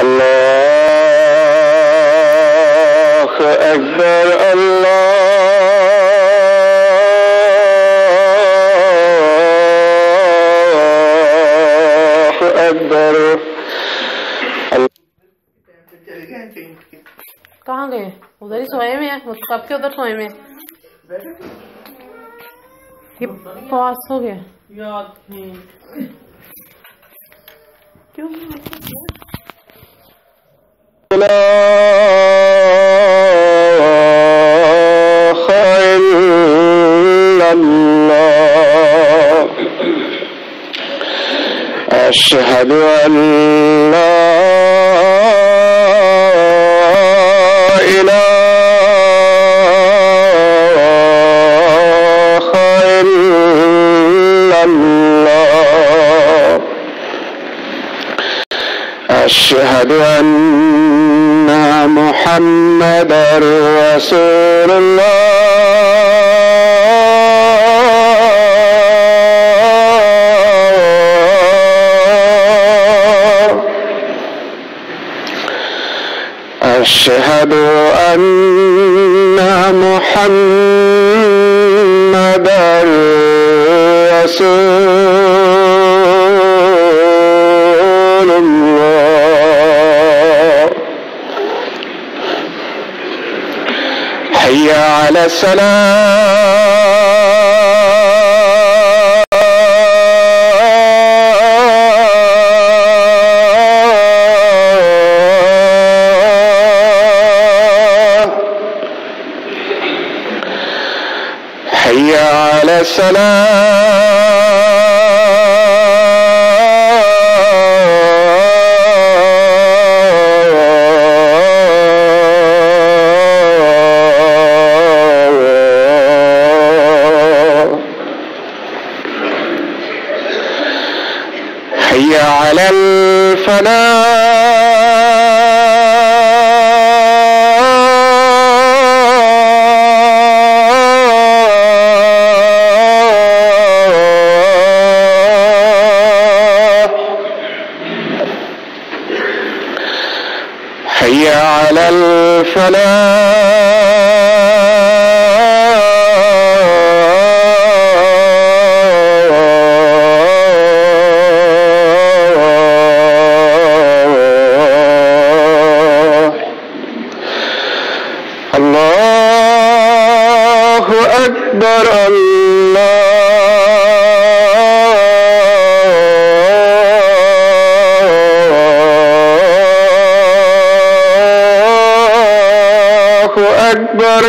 الله أكبر الله أكبر. کہاں گئے؟ ادھر ہی سوئے میں ہیں، کب کے ادھر سوئے میں؟ یہ پاس ہو گیا یاد نہیں کیوں؟ لا إلا الله أشهد أن لا أشهد أن محمدا رسول الله أشهد أن محمدا رسول الله حي على الصلاة حي على حي على الفلاح حي على الفلاح. الله أكبر الله أكبر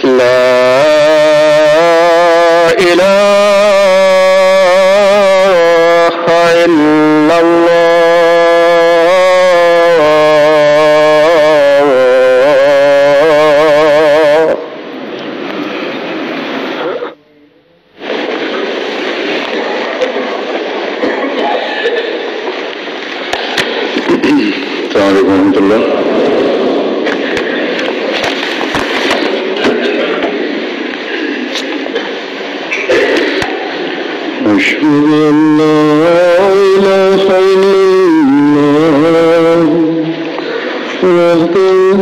لا إله إلا الله. السلام علیکم ورحمۃ اللہ. أشهد أن لا إله إلا الله وحده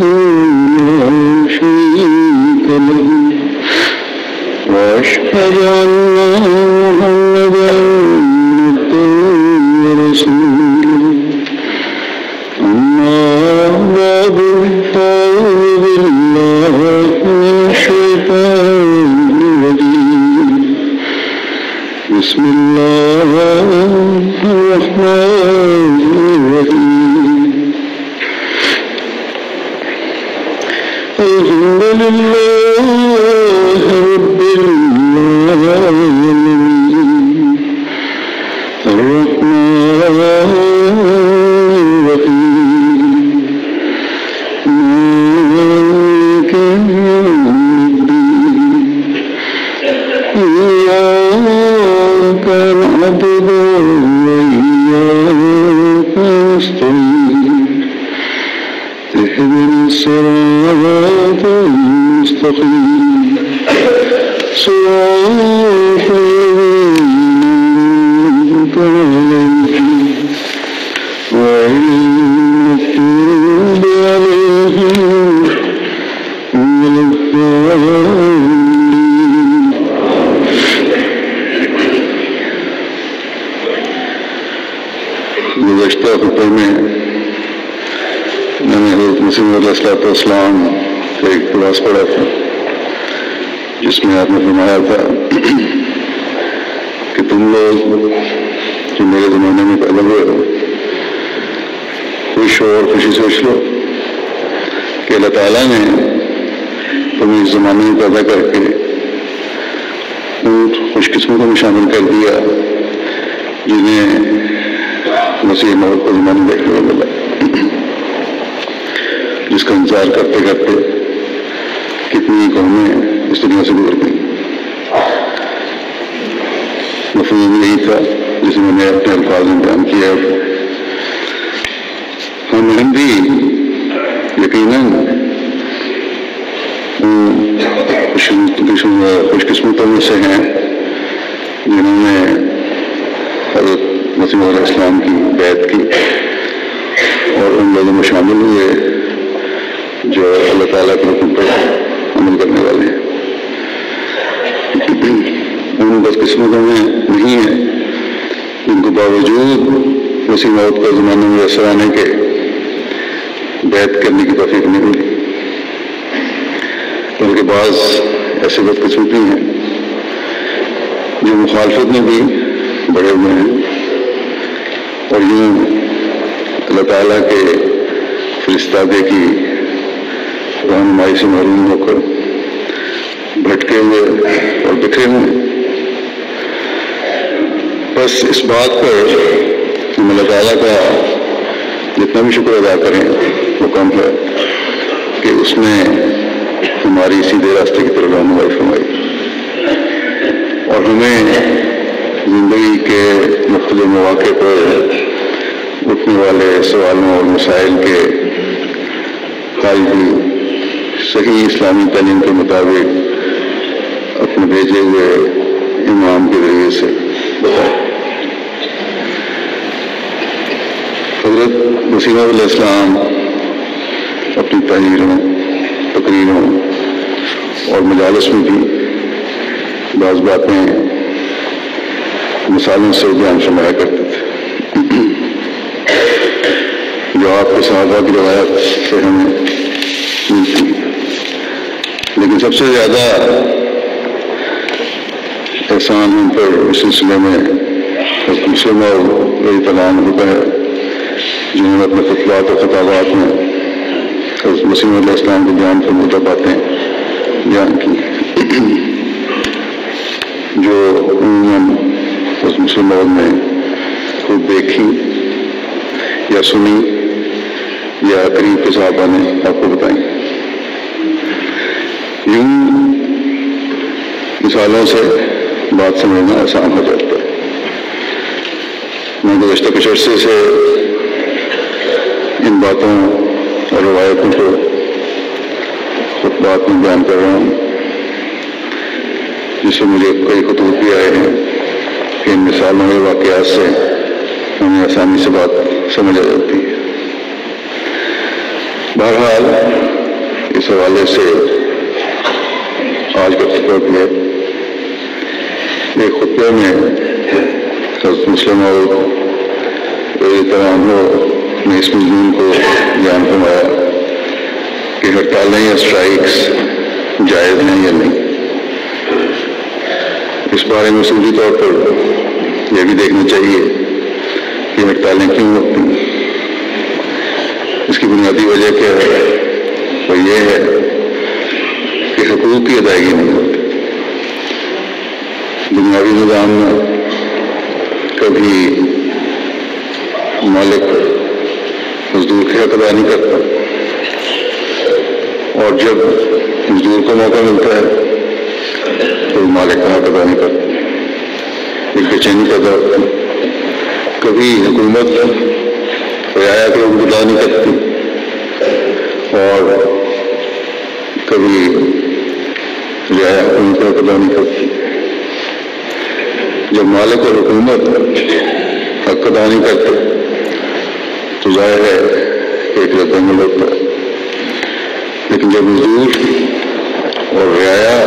لا شريك له وأشهد أن محمدا عبده ورسوله. أما بعد فأعوذ بالله من الشيطان الرجيم. بسم الله الرحمن الرحيم. الحمد لله رب العالمين الرحمن الرحيم مالك يوم الدين إياك نعبد وإياك نستعين اهدنا الصراط المستقيم صراط الذين أنعمت عليهم گزشتہ خطبے میں میں نے حضرت مسیح علیہ السلام کا ایک اقتباس پڑھا تھا، جس میں آپ نے فرمایا تھا کہ تم لوگ جو میرے زمانے میں پیدا ہوئے ہو، خوش ہو اور خوشی سوچ لو کہ اللہ تعالیٰ نے تمہیں اس زمانے میں پیدا کر کے ان خوش قسمتوں میں شامل کر دیا جنہیں مسیح موت کا زمانہ دیکھنے کو ملا، جس کا انتظار کرتے کرتے کتنی قومیں اس دنیا سے گزر گئیں۔ مفہوم یہی تھا جسے میں نے اپنے الفاظ میں بیان کیا۔ ہم بھی یقیناً خوش قسمتوں میں سے ہیں جنہوں نے حضرت مسیح علیہ السلام کی بیعت کی اور ان لوگوں میں شامل ہوئے جو اللہ تعالیٰ کے حکم پر عمل کرنے والے ہیں۔ ان بدقسمتوں میں نہیں ہیں جن کو باوجود مسیح موت کا زمانے میں اثر آنے کے بیعت کرنے کی توفیق نہیں ملی، بلکہ بعض ایسے بدقسمتی ہیں جو مخالفت میں بھی بڑے ہوئے ہیں اور یوں اللہ تعالیٰ کے فرستادے کی رہنمائی سے محروم ہو کر بھٹکے ہوئے اور بکھرے ہوئے۔ بس اس بات پر ہم اللہ تعالیٰ کا جتنا بھی شکر ادا کریں وہ کم ہے کہ اس نے ہماری سیدھے راستے کی طرف رہنمائی فرمائی اور ہمیں زندگی کے مختلف مواقع پر اٹھنے والے سوالوں اور مسائل کے حل بھی صحیح اسلامی تعلیم کے مطابق اپنے بھیجے ہوئے امام کے ذریعے سے بتائے۔ حضرت مسیح علیہ السلام اپنی تحریروں، تقریروں اور مجالس میں بھی بعض باتیں مثالوں سے بیان فرمایا کرتے تھے جو آپ کے صحابہ کی روایت سے ہمیں ملتی ہے، لیکن سب سے زیادہ احسان ہم پر اس سلسلے میں حضرت مسلم رضی اللہ عنہ ہوتا ہے جنہوں نے اپنے خطبات اور خطابات میں حضرت مسیح علیہ السلام کے بیان فرمودہ باتیں بیان کی جو عموماً حضرت مسلم نے خود دیکھی یا سنی یا قریب کے صحابہ نے آپ کو بتائیں۔ یوں مثالوں سے بات سمجھنا آسان ہو جاتا ہے۔ میں گزشتہ کچھ عرصے سے ان باتوں اور روایتوں کو خطبات میں بیان کر رہا ہوں، جس سے مجھے کئی خطوط بھی آئے ہیں کہ ان مثالوں اور واقعات سے ہمیں آسانی سے بات سمجھ آ جاتی ہے۔ بہرحال اس حوالے سے آج کا خطبہ بھی ہے۔ ایک خطبے میں حضرت مسلم رضی اللہ عنہ نے اس مضمون کو بیان فرمایا کہ ہڑتالیں یا اسٹرائکس جائز ہیں یا نہیں۔ اس بارے میں اصولی طور پر یہ بھی دیکھنا چاہیے کہ ہڑتالیں کیوں ہوتی ہیں۔ اس کی بنیادی وجہ کیا ہے؟ وہ یہ ہے کہ حقوق کی ادائیگی نہیں ہوتی۔ دنیاوی نظام میں کبھی مالک مزدور کے حق ادا نہیں کرتا اور جب مزدور کو موقع ملتا ہے تو مالک کا حق ادا نہیں کرتا، ایک بے چینی پیدا ہوتی ہے۔ کبھی حکومت رعایا کے حقوق ادا نہیں کرتی اور کبھی رعایا حکومت کا حق ادا نہیں کرتی۔ جب مالک اور حکومت حق ادا نہیں کرتے تو ظاہر ہے کہ ایک رد عمل ہوتا ہے، لیکن جب مزدور اور رعایا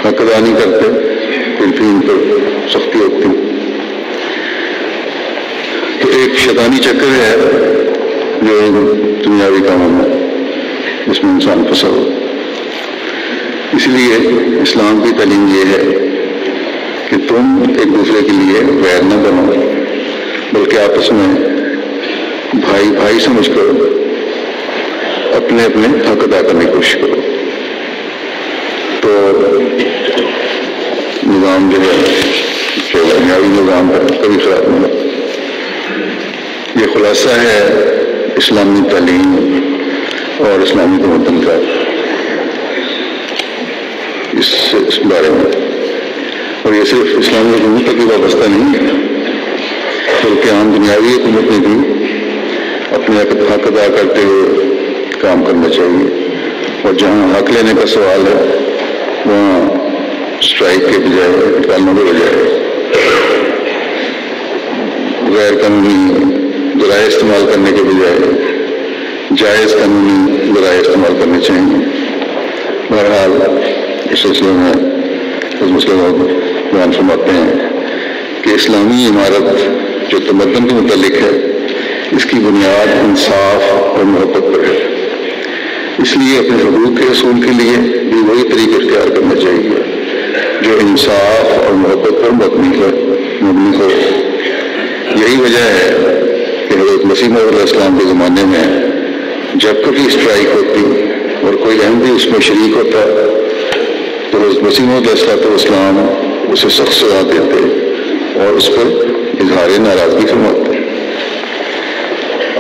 حق ادا نہیں کرتے پھر بھی ان پر سختی ہوتی۔ ایک شیطانی چکر ہے جو دنیاوی کاموں میں اس میں انسان پھنسا ہو. اس لیے اسلام کی تعلیم یہ ہے کہ تم ایک دوسرے کے لیے ویر نہ بنو، بلکہ آپس میں بھائی بھائی سمجھ کر اپنے اپنے حق ادا کرنے کی کوشش کرو. تو نظام جو ہے جو دنیاوی نظام ہے کبھی خراب نہیں ہوتا. یہ خلاصہ ہے اسلامی تعلیم اور اسلامی تمدن کا اس بارے میں. اور یہ صرف اسلامی حکومت تک بھی وابستہ نہیں ہے، بلکہ عام دنیاوی حکومت میں بھی اپنے حق ادا کرتے ہوئے کام کرنا چاہیے. اور جہاں حق لینے کا سوال ہے وہاں اسٹرائک کے بجائے نکالنے کے بجائے غیر قانونی ذرائع استعمال کرنے کے بجائے جائز قانونی ذرائع استعمال کرنے چاہیے. بہرحال اس سلسلے میں اس مسئلے کو بیان فرماتے ہیں کہ اسلامی عمارت جو تمدن کے متعلق ہے اس کی بنیاد انصاف اور محبت پر ہے. اس لیے اپنے حقوق کے حصول کے لیے بھی وہی طریقہ اختیار کرنا چاہیے جو انصاف اور محبت پر مبنی ہو. یہی وجہ ہے کہ حضرت مسیح موعود علیہ السلام کے زمانے میں جب کبھی اسٹرائک ہوتی اور کوئی اہم بھی اس میں شریک ہوتا تو حضرت مسیح موعود علیہ السلام اسے سخت سزا دیتے اور اس پر اظہار ناراضگی فرماتے.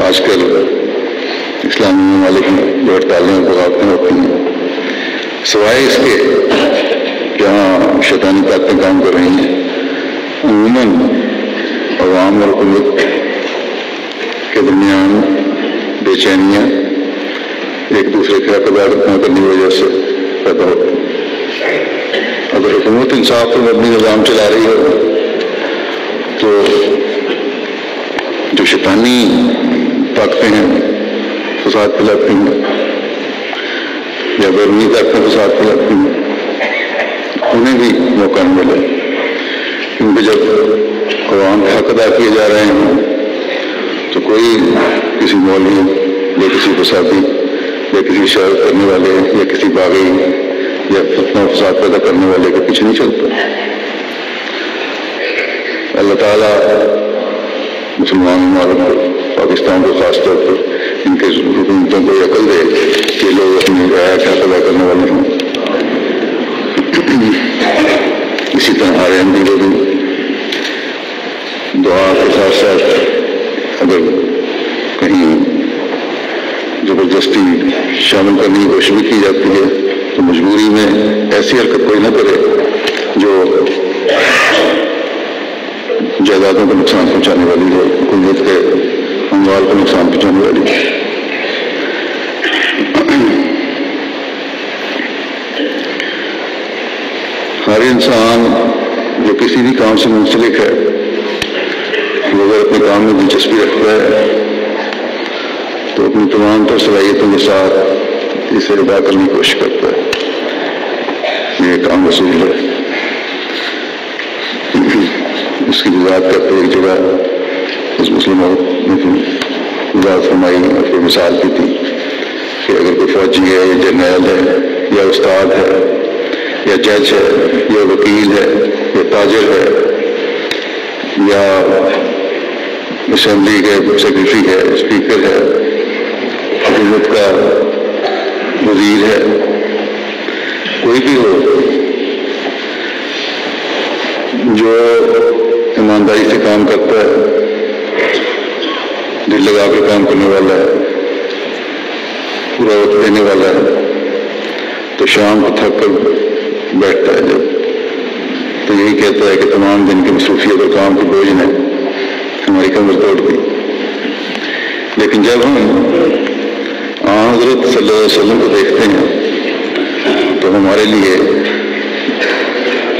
آج کل اسلامی ممالک میں جو ہڑتالیں اور بغاوتیں ہوتی ہیں، سوائے اس کے جہاں شیطانی طاقتیں کام کر رہی ہیں، عموماً عوام اور حکومت کے درمیان بے چینیاں ایک دوسرے کے حق ادا نہ کرنے کی وجہ سے پیدا ہوتی ہیں. اگر حکومت انصاف پر مبنی نظام چلا رہی ہو تو جو شیطانی طاقتیں ہیں فساد پھیلاتی ہیں یا بیرونی طاقتیں فساد پھیلاتی ہیں، انہیں بھی موقع نہیں ملے. کیونکہ جب عوام کے حق ادا کیے جا رہے ہیں تو کوئی کسی مولوی یا کسی فسادی یا کسی شرارت کرنے والے یا کسی باغی یا فتنہ فساد پیدا کرنے والے کے پیچھے نہیں چلتا. اللہ تعالیٰ مسلمان ممالک کو، پاکستان کو خاص طور پر ان کے حکومتوں کو یہ عقل دے کہ لوگ اپنی رعایا کا ادا کرنے والے ہوں. اسی طرح ہر اہم بھی دعا کے ساتھ ساتھ اگر کہیں زبردستی شامل کرنے کی کوشش بھی کی جاتی ہے تو مجبوری میں ایسی حرکت کوئی نہ کرے جو جائیدادوں کو نقصان پہنچانے والی ہو، حکومت کے اموال کو نقصان پہنچانے والی ہو. ہر انسان جو کسی بھی کام سے منسلک ہے وہ اگر اپنے کام میں دلچسپی رکھتا ہے تو اپنی تمام تر صلاحیتوں کے ساتھ اسے ادا کرنے کی کوشش کرتا ہے. یہ کام اصول ہے. اس کی وضاحت کرتے ایک جگہ اس مسلموں نے وضاحت فرمائی اور کوئی مثال کی تھی کہ اگر کوئی فوجی ہے یا جرنیل ہے یا استاد ہے یا جج ہے یا وکیل ہے یا تاجر ہے یا اسمبلی کے سیکرٹری ہے، اسپیکر ہے، حکومت کا وزیر ہے، کوئی بھی ہو جو ایمانداری سے کام کرتا ہے، دل لگا کے کام کرنے والا ہے، پورا وقت دینے والا ہے، تو شام کو تھک کر بیٹھتا ہے جب تو یہی کہتا ہے کہ تمام دن کی مصروفیت اور کام کے بوجھ نے ہماری کمر توڑ دی. لیکن جب ہم حضرت صلی اللہ علیہ وسلم کو دیکھتے ہیں تو ہمارے لیے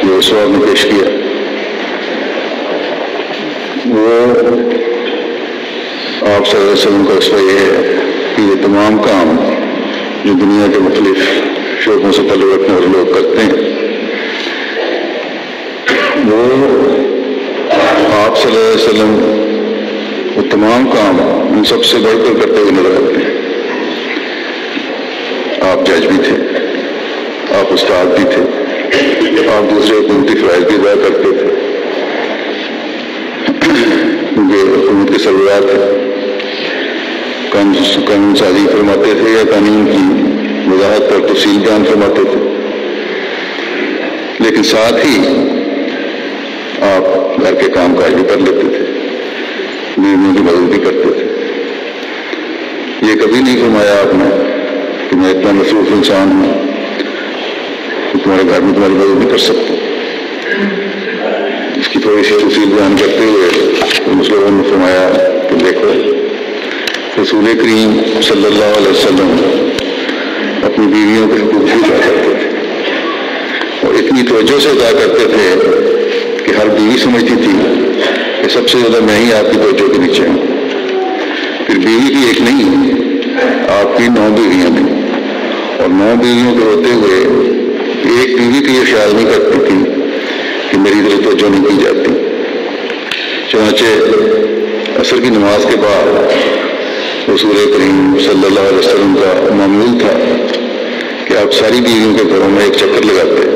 جو سوال نے پیش کیا وہ آپ صلی اللہ علیہ وسلم کا رسوہ یہ ہے کہ یہ تمام کام جو دنیا کے مختلف شعبوں سے تعلق رکھنے والے لوگ کرتے ہیں وہ آپ صلی اللہ علیہ وسلم تمام کام ان سب سے بڑھ کر کرتے ہوئے نظر آتے ہیں۔ آپ جج بھی تھے، آپ استاد بھی تھے، آپ دوسرے حکومتی فرائض بھی ادا کرتے تھے، کیونکہ حکومت کے سربراہ تھے، قانون سازی فرماتے تھے یا قانون کی وضاحت پر تفصیل بیان فرماتے تھے، لیکن ساتھ ہی آپ گھر کے کام کاج بھی کر لیتے تھے، بیویوں کی مدد بھی کرتے تھے۔ یہ کبھی نہیں فرمایا آپ نے کہ میں اتنا مصروف انسان ہوں کہ تمہارے گھر میں تمہاری مدد نہیں کر سکتا۔ اس کی تھوڑی سی تفصیل بیان کرتے ہوئے اس لوگوں نے فرمایا کہ دیکھو، رسول کریم صلی اللہ علیہ وسلم اپنی بیویوں کے حقوق بھی ادا کرتے تھے، اور اتنی توجہ سے ادا کرتے تھے کہ ہر بیوی سمجھتی تھی کہ سب سے زیادہ میں ہی آپ کی توجہ کے نیچے ہوں۔ پھر بیوی کی ایک نہیں، آپ کی 9 بیویاں تھیں، اور 9 بیویوں کے ہوتے ہوئے ایک بیوی کا یہ خیال نہیں کرتی تھی کہ میری طرف توجہ نہیں کی جاتی۔ چنانچہ عصر کی نماز کے بعد رسول کریم صلی اللہ علیہ وسلم کا معمول تھا کہ آپ ساری بیویوں کے گھروں میں ایک چکر لگاتے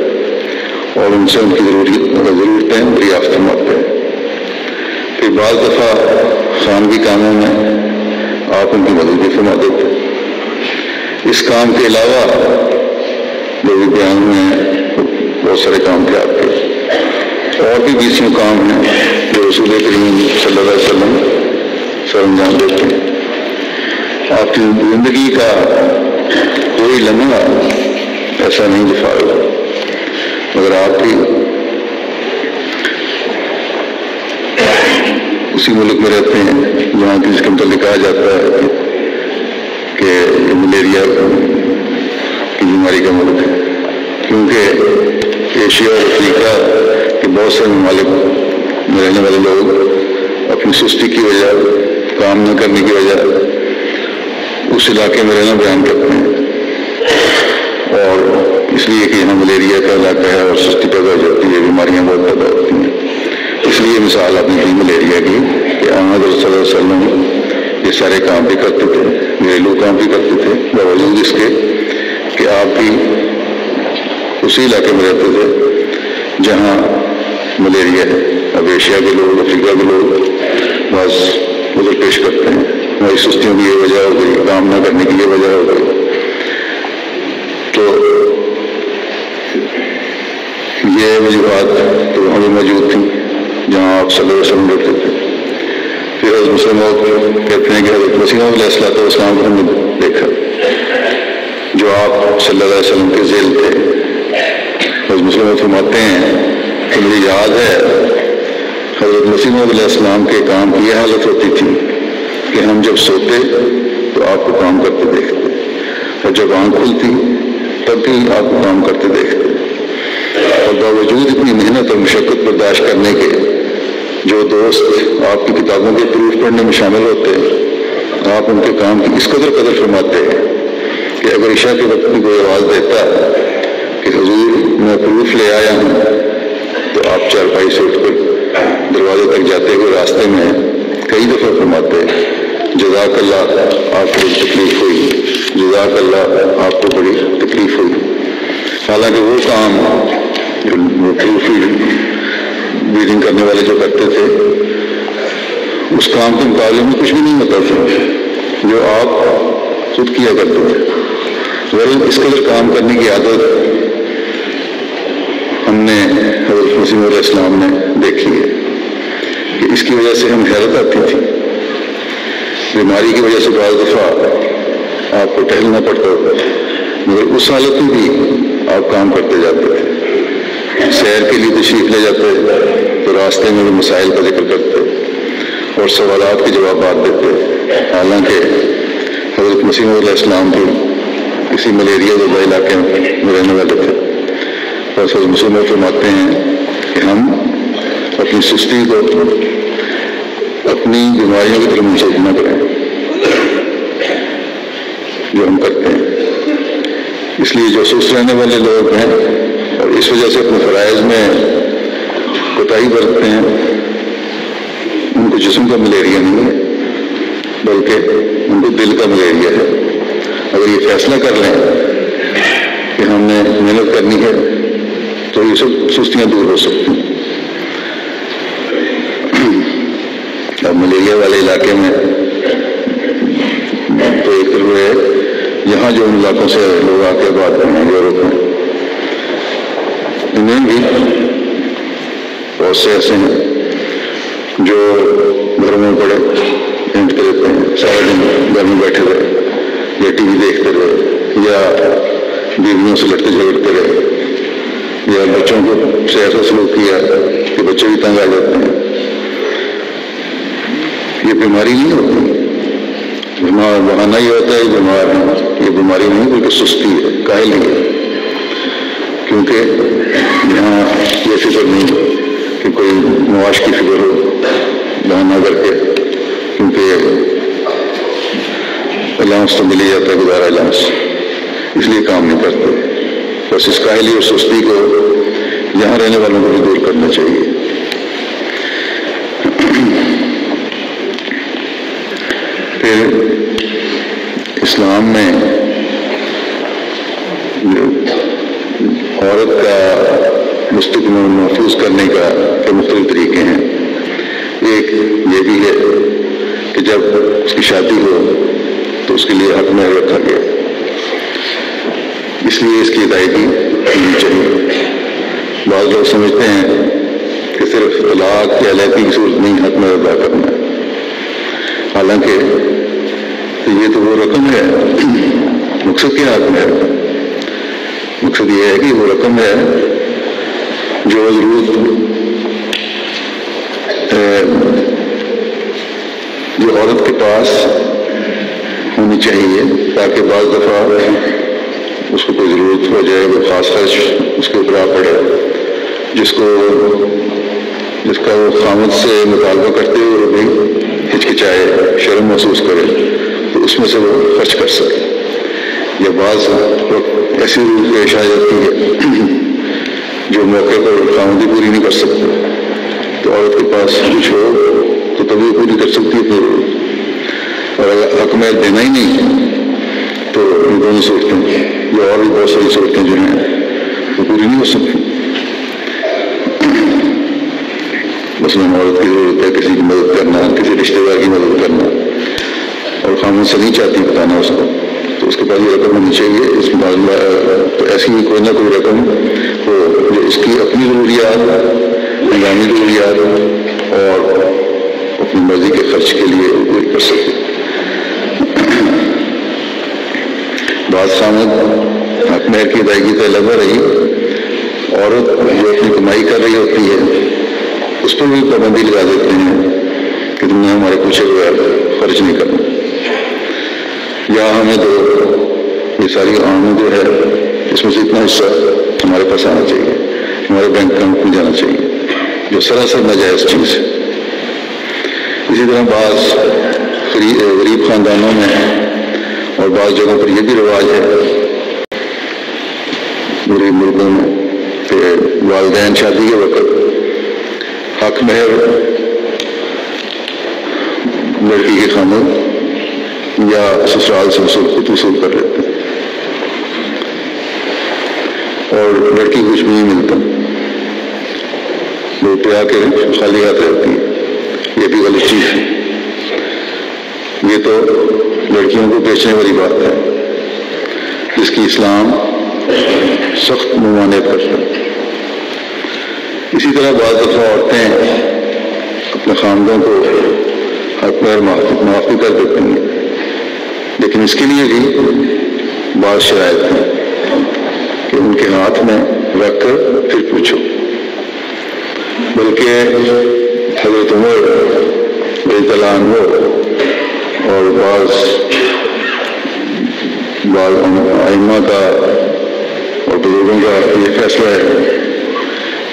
اور ان سے ان کی ضرورتیں دریافت فرماتے۔ پھر بعض دفعہ خانگی کاموں میں آپ ان کی مدد بھی فرما دیتے۔ اس کام کے علاوہ جو بھی بیان میں بہت سارے کام تھے آپ کے، اور بھی 20 کام ہیں جو رسول کریم صلی اللہ علیہ وسلم سر انجام دیتے ہیں۔ آپ کی زندگی کا کوئی لمحہ ایسا نہیں جو فارغ ہو، مگر آپ بھی اسی ملک میں رہتے ہیں جہاں کی جس کے متعلق کہا جاتا ہے کہ یہ ملیریا کی بیماری کا ملک ہے، کیونکہ ایشیا اور افریقہ کے بہت سے ممالک میں رہنے والے لوگ اپنی سستی کی وجہ، کام نہ کرنے کی وجہ اس علاقے میں رہنا بیان کرتے ہیں، اور اس لیے کہ یہاں ملیریا کا علاقہ ہے اور سستی پیدا ہو جاتی ہے، بیماریاں بہت پیدا ہوتی ہیں۔ اس لیے مثال آپ نے دی ملیریا کی کہ احمد صلی اللہ علیہ وسلم یہ سارے کام بھی کرتے تھے، گھریلو کام بھی کرتے تھے، باوجود اس کے کہ آپ بھی اسی علاقے میں رہتے تھے جہاں ملیریا ہے۔ اب ایشیا کے لوگ، افریقہ کے لوگ بعض عذر پیش کرتے ہیں، ہماری سستیوں کی یہ وجہ ہو گئی، کام نہ کرنے کی یہ وجہ ہو گئی۔ تو یہ وجوہات تو ہمیں موجود تھیں جہاں آپ صلی اللہ علیہ وسلم رہتے تھے۔ پھر حضرت مسلم کہتے ہیں کہ حضرت مسیح علیہ السلام کو ہم نے دیکھا جو آپ صلی اللہ علیہ وسلم کے ذیل تھے۔ حضرت مسلم فرماتے ہیں کہ مجھے یاد ہے حضرت مسیح علیہ السلام کے کام کی یہ حالت ہوتی تھی کہ ہم جب سوتے تو آپ کو کام کرتے دیکھتے، اور جب آنکھ کھلتی تب بھی آپ کو کام کرتے دیکھتے، اور باوجود اتنی محنت اور مشقت برداشت کرنے کے جو دوست آپ کی کتابوں کے پروف پڑھنے میں شامل ہوتے آپ ان کے کام کی اس قدر فرماتے ہیں کہ اگر عشاء کے وقت میں کوئی آواز دیتا کہ حضور میں پروف لے آیا ہوں، تو آپ چارپائی سے اٹھ کر دروازے تک جاتے ہوئے راستے میں کئی دفعہ فرماتے جزاک اللہ، آپ کو تکلیف ہوئی، جزاک اللہ، آپ کو بڑی تکلیف ہوئی۔ حالانکہ وہ کام جو پروف ریڈنگ کرنے والے جو کرتے تھے اس کام کے مقابلے میں کچھ بھی نہیں ہوتا تھا جو آپ خود کیا کرتے تھے۔ اس قدر کام کرنے کی عادت ہم نے حضرت مسیح علیہ السلام نے دیکھی ہے کہ اس کی وجہ سے ہم حیرت آتی تھی۔ بیماری کی وجہ سے بعض دفعہ آپ کو ٹہلنا پڑتا تھا، مگر اس حالت میں بھی آپ کام کرتے جاتے تھے۔ سیر کے لیے تشریف لے جاتے تو راستے میں بھی مسائل کا ذکر کرتے اور سوالات کے جوابات دیتے، حالانکہ حضرت مسیح علیہ السلام بھی کسی ملیریا زدہ علاقے میں رہنے والے تھے۔ حضرت مسلم فرماتے ہیں کہ ہم اپنی سستی کو اپنی بیماریوں کی طرف منسوخ نہ کریں جو ہم کرتے ہیں۔ اس لیے جو سست رہنے والے لوگ ہیں اور اس وجہ سے اپنے فرائض میں کوتاہی برتتے ہیں ان کو جسم کا ملیریا نہیں ہے بلکہ ان کو دل کا ملیریا ہے. اگر یہ فیصلہ کر لیں کہ ہم نے محنت کرنی ہے تو یہ سب سستیاں دور ہو سکتی ہیں. اب ملیریا والے علاقے میں تو ایک طرف ہے، یہاں جو ان علاقوں سے لوگ آ کے بات کریں ہیں یورپ میں، انہیں بھی بہت سے ایسے ہیں جو گھروں میں پڑے ہینڈ کے رہتے ہیں، سارے دن گھر میں بیٹھے رہے یا ٹی وی دیکھتے رہے یا بیویوں سے لڑتے جھگڑتے رہے یا بچوں کو سے ایسا سلوک کیا کہ بچے بھی تنگ آ جاتے ہیں. یہ بیماری نہیں ہوتی، بیمار بہانا یہ ہوتا ہے بیمار ہے. یہ بیماری نہیں بلکہ سستی ہے، کاہلی ہے. کیونکہ یہاں یہ فکر نہیں کہ کوئی معاش کی فکر ہو بہانا کر کے، کیونکہ الاؤنس تو مل ہی جاتا ہے، گزارا الاؤنس، اس لیے کام نہیں کرتے. بس اس کاہلی اور سستی کو یہاں رہنے والوں کو بھی دور کرنا چاہیے. پھر اسلام میں عورت کا مستقبل محفوظ کرنے کے مختلف طریقے ہیں. ایک یہ بھی ہے کہ جب اس کی شادی ہو تو اس کے لیے حق مہر رکھا گیا، اس لیے اس کی ادائیگی ہونی چاہیے. بعض لوگ سمجھتے ہیں کہ صرف طلاق یا علیحدگی کی صورت نہیں حق مہر ادا کرنا ہے، حالانکہ یہ تو وہ رقم ہے. مقصد کیا حق مہر؟ مقصد یہ ہے کہ وہ رقم ہے جو جو عورت کے پاس ہونی چاہیے، تاکہ بعض دفعہ اس کو کوئی ضرورت ہو جائے، کوئی خاص خرچ اس کے اوپر آ پڑے، جس کا وہ خامد سے مطالبہ کرتے ہوئے بھی ہچکچائے، شرم محسوس کرے، تو اس میں سے وہ خرچ کر سکے. یا بعض وقت ایسی ضرورت پیش آ جاتی ہے جو موقع پر خامدی پوری نہیں کر سکتے، تو عورت کے پاس کچھ ہو تو تبھی پوری کر سکتی ہے ضرورت. اور اگر حق مہر دینا ہی نہیں تو یہ دونوں صورتیں یا اور بھی بہت ساری صورتیں جو ہیں وہ پوری نہیں ہو سکتی. مثلاً عورت کی ضرورت ہے کسی کی مدد کرنا، کسی رشتے دار کی مدد کرنا، اور خامد سے نہیں چاہتی بتانا اس کو، تو اس کے پاس یہ رقم ہونی چاہیے. اس تو ایسی کوئی نہ کوئی رقم ہو جو اس کی اپنی ضروریات، ہنگامی ضروریات اور اپنی مرضی کے خرچ کے لیے پوری کر سکے. بعض خامد حق مہر کی ادائیگی سے لگا رہی، عورت جو اپنی کمائی کر رہی ہوتی ہے اس پر بھی پابندی لگا دیتے ہیں کہ تم نے ہمارے پوچھے بغیر خرچ نہیں کرنا، یا ہمیں دو. یہ ساری آمد جو ہے اس میں سے اتنا حصہ ہمارے پاس آنا چاہیے، ہمارے بینک اکاؤنٹ میں جانا چاہیے، جو سراسر ناجائز چیز ہے. اسی طرح بعض غریب خاندانوں میں اور بعض جگہوں پر یہ بھی رواج ہے غریب ملکوں میں کہ والدین شادی کے وقت حق مہر لڑکی کے خاندان یا سسرال سے وصول کر لیتے ہیں اور لڑکی کچھ بھی نہیں ملتا، وہ پیا کے خالی ہاتھ رہتی ہے. یہ بھی غلط چیز ہے. یہ تو لڑکیوں کو بیچنے والی بات ہے جس کی اسلام سخت ممانعت کرتا ہے. اسی طرح بعض دفعہ عورتیں اپنے خاندان کو حق مہر معافی کر دیتی ہیں، لیکن اس کے لیے بھی بعض شرائط ہیں کہ ان کے ہاتھ میں رکھ کر پھر پوچھو. بلکہ حضرت عمر رضی اللہ عنہ اور بعض ائمہ کا اور بزرگوں کا یہ فیصلہ ہے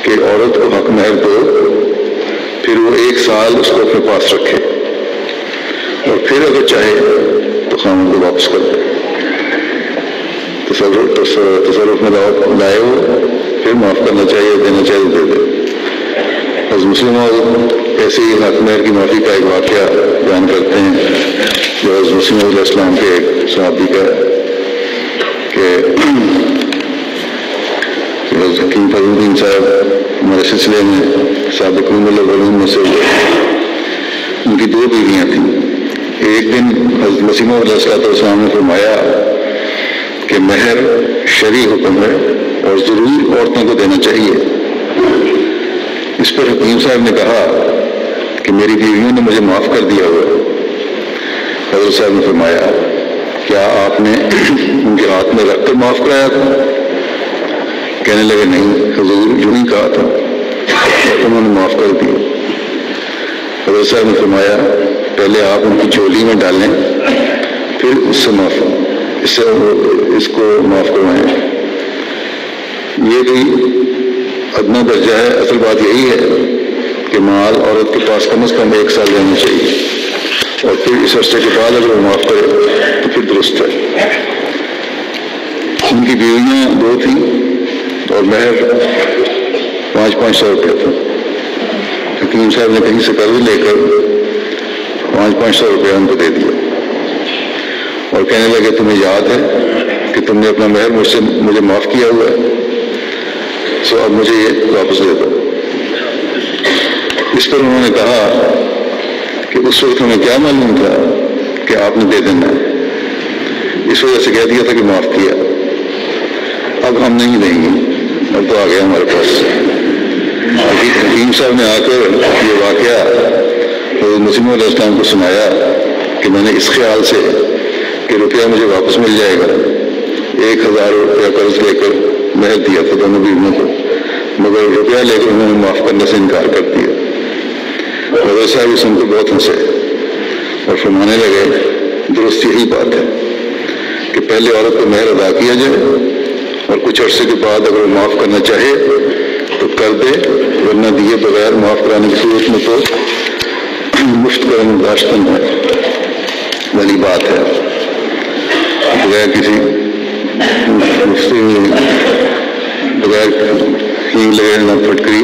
کہ عورت کو حق مہر دو، پھر وہ 1 سال اس کو اپنے پاس رکھے اور پھر اگر چاہے تو خامد کو واپس کر دے. تصرف میں لائے ہو، پھر معاف کرنا چاہیے، دینا چاہیے دے دے. حضرت مسلم ایسے ہی حاکم کی معافی کا ایک واقعہ بیان کرتے ہیں جو حضرت مسیم علیہ السلام کے ایک صحابی کا کہ حضرت حکیم فضل الدین صاحب ہمارے سلسلے میں سابقون الاولون میں سے ہوئے. ان کی 2 بیویاں تھیں. ایک دن حضرت مسیم علیہ السلام نے فرمایا کہ مہر شرعی حکم ہے اور ضرور عورتوں کو دینا چاہیے. اس پر حکیم صاحب نے کہا کہ میری بیویوں نے مجھے معاف کر دیا ہوا. حضرت صاحب نے فرمایا کیا آپ نے ان کے ہاتھ میں رکھ کر معاف کرایا تھا؟ کہنے لگے نہیں حضور یوں ہی کہا تھا اور انہوں نے معاف کر دیا. حضرت صاحب نے فرمایا پہلے آپ ان کی چولی میں ڈالیں پھر اس کو معاف کروائیں. یہ بھی ادنا درجہ ہے. اصل بات یہی ہے کہ مال عورت کے پاس کم از کم 1 سال رہنا چاہیے اور پھر اس عرصے کے بعد اگر وہ معاف کرے تو پھر درست ہے. ان کی بیویاں 2 تھیں اور مہر 500 روپیہ تھا. حکیم صاحب نے کہیں سے قرض لے کر 500 روپیہ ان کو دے دیا اور کہنے لگے تمہیں یاد ہے کہ تم نے اپنا مہر مجھے معاف کیا ہوا ہے سو اب مجھے یہ واپس دے دو. اس پر انہوں نے کہا کہ اس وقت ہمیں کیا معلوم تھا کہ آپ نے دے دینا ہے, اس وجہ سے کہہ دیا تھا کہ معاف کیا, اب ہم نہیں دیں گے, اب تو آ گیا ہمارے پاس. حکیم صاحب نے آ کر یہ واقعہ حضرت مسیم علیہ السلام کو سنایا کہ میں نے اس خیال سے کہ روپیہ مجھے واپس مل جائے گا 1000 روپیہ قرض لے کر مہر دیا تھا دونوں بیویوں کو, مگر روپیہ لے کر انہوں نے معاف کرنے سے انکار کر دیا. حضرت صاحب اس کو بہت ہنسے اور فرمانے لگے درست یہی بات ہے کہ پہلے عورت کو مہر ادا کیا جائے اور کچھ عرصے کے بعد اگر وہ معاف کرنا چاہے تو کر دے, ورنہ دیے بغیر معاف کرانے کی صورت میں تو مفت کرم داشتن ہے والی بات ہے. بغیر کسی بغیر ہینگ لگانا پھٹکری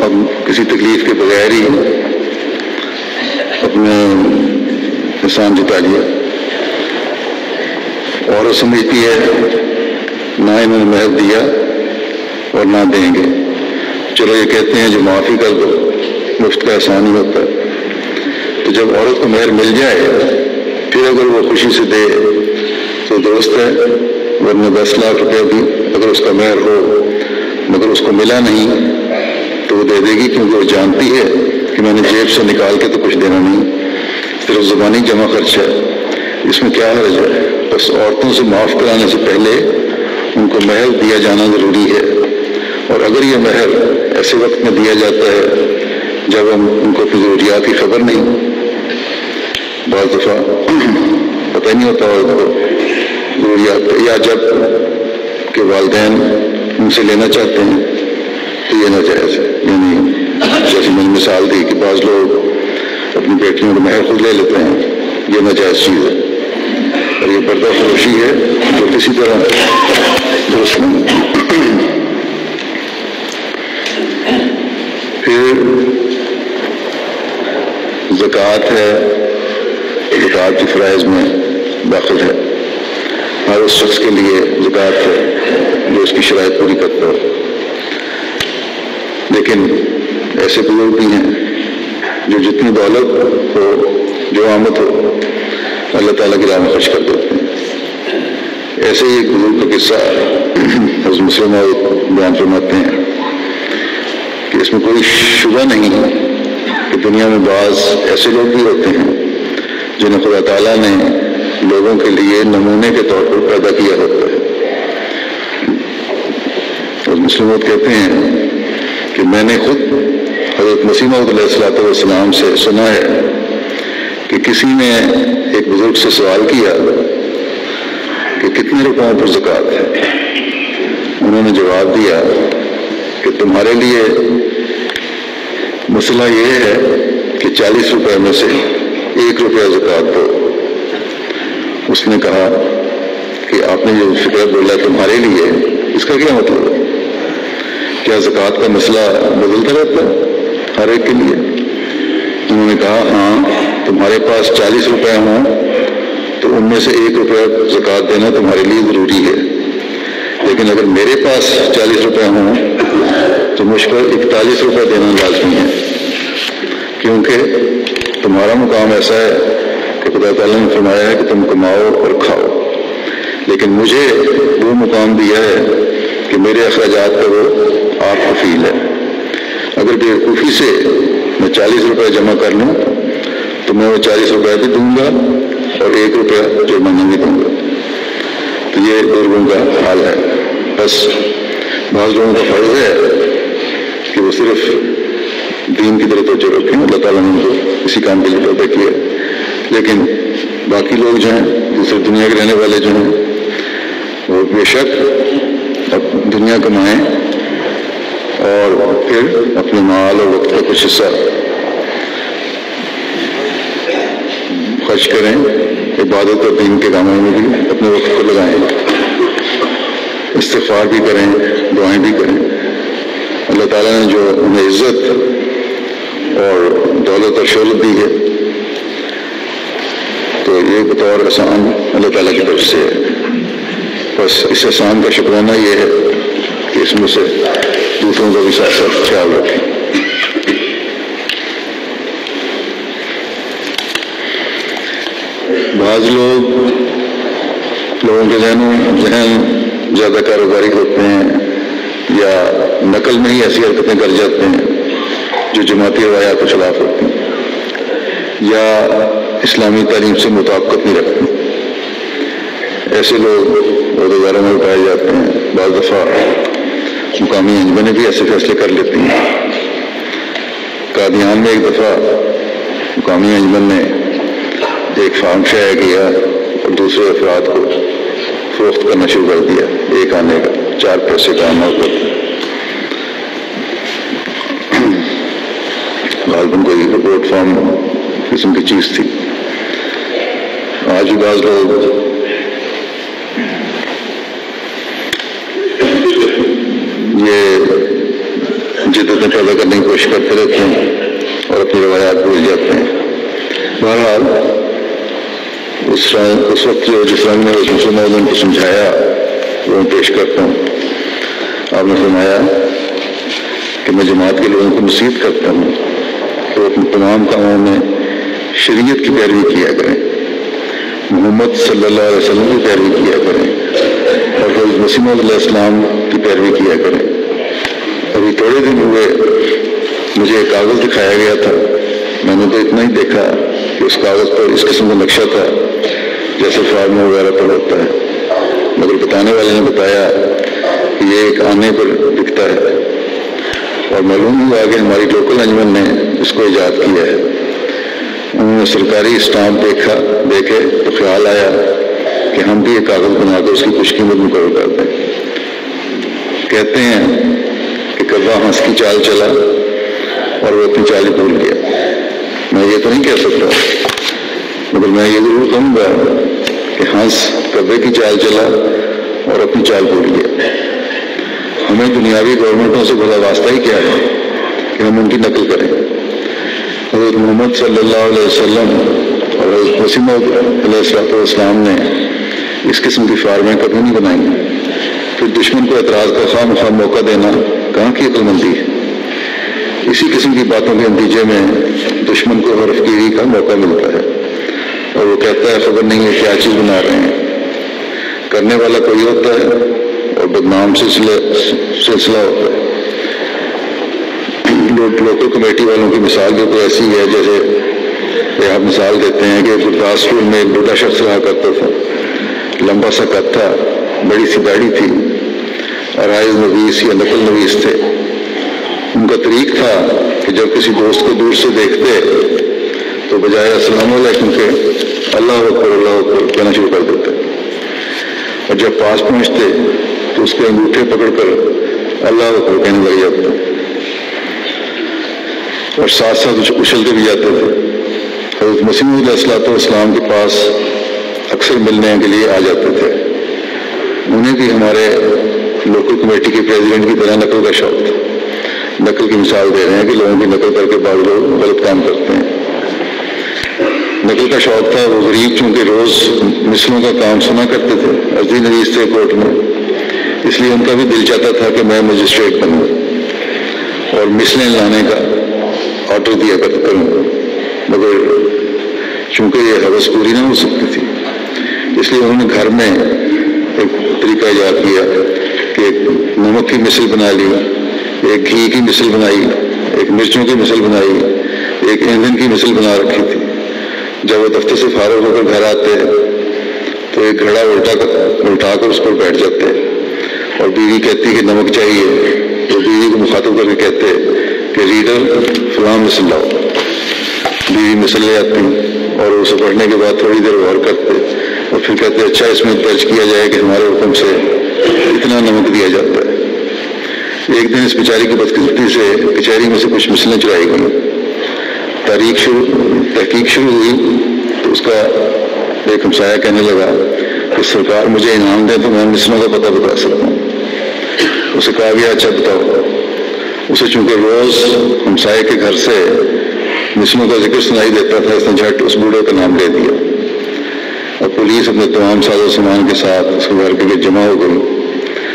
اور کسی تکلیف کے بغیر ہی اپنا احسان جتا لیا. عورت سمجھتی ہے نہ انہوں نے مہر دیا اور نہ دیں گے, چلو یہ کہتے ہیں جو معافی کر دو مفت کا احسان ہی ہوتا ہے. تو جب عورت کو مہر مل جائے پھر اگر وہ خوشی سے دے تو درست ہے, ورنہ 10 لاکھ روپیہ بھی اگر اس کا مہر ہو مگر اس کو ملا نہیں تو وہ دے دے گی, کیونکہ وہ جانتی ہے کہ میں نے جیب سے نکال کے تو کچھ دینا نہیں, صرف زبانی جمع خرچ ہے, اس میں کیا حرج ہے. بس عورتوں سے معاف کرانے سے پہلے ان کو مہر دیا جانا ضروری ہے, اور اگر یہ مہر ایسے وقت میں دیا جاتا ہے جب ان کو اپنی ضروریات کی خبر نہیں, بعض دفعہ پتہ ہی نہیں ہوتا عورت کو ضروریات, یا جب کہ والدین ان سے لینا چاہتے ہیں تو یہ ناجائز ہے. یعنی جیسے میں نے مثال دی کہ بعض لوگ اپنی بیٹیوں کو مہر خود لے لیتے ہیں, یہ ناجائز چیز ہے اور یہ پردہ فروشی ہے جو کسی طرح درست نہیں. پھر زکوٰۃ ہے, زکوٰۃ کے فرائض میں داخل ہے. ہر اس شخص کے لیے زکوٰۃ ہے جو اس کی شرائط پوری کرتا ہو, لیکن ایسے بزرگ بھی ہیں جو جتنی دولت ہو جو آمد ہو اللہ تعالیٰ کی راہ میں خرچ کر دیتے ہیں. ایسے ہی ایک بزرگ کا قصہ حضرت مسلم بیان فرماتے ہیں کہ اس میں کوئی شبہ نہیں کہ دنیا میں بعض ایسے لوگ بھی ہوتے ہیں جنہیں خدا تعالیٰ نے لوگوں کے لیے نمونے کے طور پر پیدا کیا ہوتا ہے. اور مسلمات کہتے ہیں کہ میں نے خود حضرت مسیح موعود علیہ السلام سے سنا ہے کہ کسی نے ایک بزرگ سے سوال کیا کہ کتنے روپوں پر زکوٰۃ ہے. انہوں نے جواب دیا کہ تمہارے لیے مسئلہ یہ ہے کہ 40 روپے میں سے 1 روپیہ زکوٰۃ دو. اس نے کہا کہ آپ نے جو فکر بولا تمہارے لیے, اس کا کیا مطلب ہے؟ کیا زکوٰۃ کا مسئلہ بدلتا رہتا ہے ہر ایک کے لیے؟ انہوں نے کہا ہاں، تمہارے پاس 40 روپے ہوں تو ان میں سے 1 روپیہ زکوٰۃ دینا تمہارے لیے ضروری ہے، لیکن اگر میرے پاس 40 روپے ہوں تو مجھ پر 41 روپے دینا لازمی ہے، کیونکہ تمہارا مقام ایسا ہے کہ خدا تعالیٰ نے فرمایا ہے کہ تم کماؤ اور کھاؤ، لیکن مجھے وہ مقام دیا ہے کہ میرے اخراجات کا وہ آپ کفیل ہے۔ اگر بیوقوفی سے میں 40 روپے جمع کر لوں تو میں وہ 40 روپے بھی دوں گا اور 1 روپیہ جرمانہ بھی دوں گا۔ تو یہ لوگوں کا حال ہے۔ بس بعض لوگوں کا فرض ہے کہ وہ صرف دین کی طرف توجہ رکھیں، اللہ تعالیٰ نے ان کو اسی کام کے لیے پیدا کیا ہے، لیکن باقی لوگ جو ہیں دوسری دنیا کے رہنے والے جو ہیں وہ بے شک اب دنیا کمائیں اور پھر اپنے مال اور وقت کا کچھ حصہ خرچ کریں، عبادت اور دین کے کاموں میں بھی اپنے وقت کو لگائیں، استغفار بھی کریں، دعائیں بھی کریں۔ اللہ تعالیٰ نے جو انہیں عزت اور دولت اور شہرت دی ہے تو یہ بطور احسان اللہ تعالیٰ کی طرف سے ہے۔ بس اس احسان کا شکرانہ یہ ہے کہ اس میں سے دوسروں کا بھی ساتھ ساتھ خیال رکھیں۔ بعض لوگوں کے ذہن زیادہ کاروباری ہوتے ہیں یا نقل میں ہی ایسی حرکتیں کر جاتے ہیں جو جماعتی روایات کے خلاف ہوتی ہیں یا اسلامی تعلیم سے مطابقت نہیں رکھتے، ایسے لوگ عہدیداروں میں اٹھائے جاتے ہیں۔ بعض دفعہ مقامی انجمنیں بھی ایسے فیصلے کر لیتی ہیں۔ قادیان میں ایک دفعہ مقامی انجمن نے ایک فارم شائع کیا اور دوسرے افراد کو فروخت کرنا شروع کر دیا، ایک آنے کا 4 پیسے کا آنا ہوتا تھا۔ غالباً کوئی رپورٹ فارم قسم کی چیز تھی۔ آج بھی بعض لوگ یہ جدتیں پیدا کرنے کی کوشش کرتے رہتے ہیں اور اپنی روایات بھول جاتے ہیں۔ بہرحال اس وقت جس رنگ میں مسلم عالم کو سمجھایا وہ پیش کرتا ہوں۔ آپ نے فرمایا کہ میں جماعت کے لوگوں کو نصیحت کرتا ہوں کہ وہ اپنے تمام کاموں میں شریعت کی پیروی کیا کریں، محمد صلی اللہ علیہ وسلم کی پیروی کیا کریں اور حضرت مسیح علیہ السلام کی پیروی کیا کریں۔ ابھی تھوڑے دن ہوئے مجھے ایک کاغذ دکھایا گیا تھا، میں نے تو اتنا ہی دیکھا کہ اس کاغذ پر اس قسم کا نقشہ تھا جیسے فارم وغیرہ پر ہوتا ہے، مگر بتانے والے نے بتایا کہ یہ ایک آنے پر دکھتا ہے اور معلوم ہوا کہ ہماری لوکل انجمن نے اس کو ایجاد کیا ہے۔ انہوں نے سرکاری اسٹامپ دیکھے تو خیال آیا کہ ہم بھی ایک کاغذ بنا کر اس کی کچھ قیمت مقرر کر دیں۔ کہتے ہیں کہ کبا ہنس کی چال چلا اور وہ اپنی چال ہی بھول گیا۔ میں یہ تو نہیں کہہ سکتا، مگر میں یہ ضرور کہوں گا کہ ہنس کبے کی چال چلا اور اپنی چال بھول گیا۔ ہمیں دنیاوی گورنمنٹوں سے بڑا واسطہ ہی کیا ہے کہ ہم ان کی نقل کریں۔ حضرت محمد صلی اللہ علیہ وسلم اور حضرت مسیح علیہ السلام نے اس قسم کی فارمیں کبھی نہیں بنائی۔ پھر دشمن کو اعتراض کا خواہ مخواہ موقع دینا کہاں کی عقل مندی ہے؟ اسی قسم کی باتوں کے نتیجے میں دشمن کو حرف گیری کا موقع ملتا ہے اور وہ کہتا ہے خبر نہیں ہے کیا چیز بنا رہے ہیں۔ کرنے والا کوئی ہوتا ہے اور بدنام سلسلہ ہوتا ہے۔ لوکل کمیٹی والوں کی مثال بھی کوئی ایسی ہے جیسے آپ مثال دیتے ہیں کہ گرداسپور میں ایک بوڑھا شخص رہا کرتا تھا، لمبا سا قد تھا، بڑی سی داڑھی تھی، عرائض نویس یا نقل نویس تھے۔ ان کا طریق تھا کہ جب کسی دوست کو دور سے دیکھتے تو بجائے السلام علیکم کے اللہ اکبر کہنا شروع کر دیتے، اور جب پاس پہنچتے تو اس کے انگوٹھے پکڑ کر اللہ اکبر کہنے لگ جاتے اور ساتھ ساتھ اچھلتے بھی جاتے تھے۔ حضرت مسیح علیہ السلام کے پاس اکثر ملنے کے لیے آ جاتے تھے۔ انہیں بھی ہمارے لوکل کمیٹی کے پریزیڈنٹ کی طرح نقل کا شوق تھا۔ نقل کی مثال دے رہے ہیں کہ لوگوں کی نقل کر کے بعض لوگ غلط کام کرتے ہیں۔ نقل کا شوق تھا، وہ غریب چونکہ روز مثلوں کا کام سنا کرتے تھے، عرضی نویس تھے کورٹ میں، اس لیے ان کا بھی دل چاہتا تھا کہ میں مجسٹریٹ بنوں اور مثلیں لانے کا آرڈر دیا کروں، مگر چونکہ یہ حوث پوری نہ ہو سکتی تھی، اس لیے انہوں نے گھر میں ایک طریقہ ایجاد کیا کہ ایک نمک کی مثل بنا لی، ایک گھی کی مثل بنائی، ایک مرچوں کی مثل بنائی، ایک ایندھن کی مثل بنا رکھی تھی۔ جب وہ دفتر سے فارغ ہو کر گھر آتے تو ایک گھڑا الٹا کر اس پر بیٹھ جاتے اور بیوی کہتی کہ نمک چاہیے، تو بیوی کو مخاطب کر کے کہتے کہ ریڈر فلاں مثل لاؤ، بیوی مثل لے آتی اور اسے پڑھنے کے بعد تھوڑی دیر غور کرتے اور پھر کہتے اچھا اس میں درج کیا جائے کہ ہمارے حکم سے اتنا نمک دیا جاتا ہے۔ ایک دن اس بیچاری کی بدقسمتی سے کچہری میں سے کچھ مثلیں چرائی گئیں، تحقیق شروع ہوئی تو اس کا ایک ہمسایہ کہنے لگا کہ سرکار مجھے انعام دیں تو میں مثلوں کا پتہ بتا سکتا ہوں۔ اسے کہا گیا اچھا بتاؤ۔ اسے چونکہ روز ہمسائے کے گھر سے مثلوں کا ذکر سنائی دیتا تھا، اس نے جھٹ اس بوڑھے کا نام لے دیا اور پولیس اپنے تمام ساز و سامان کے ساتھ اس کے گھر کے لیے جمع ہو گئی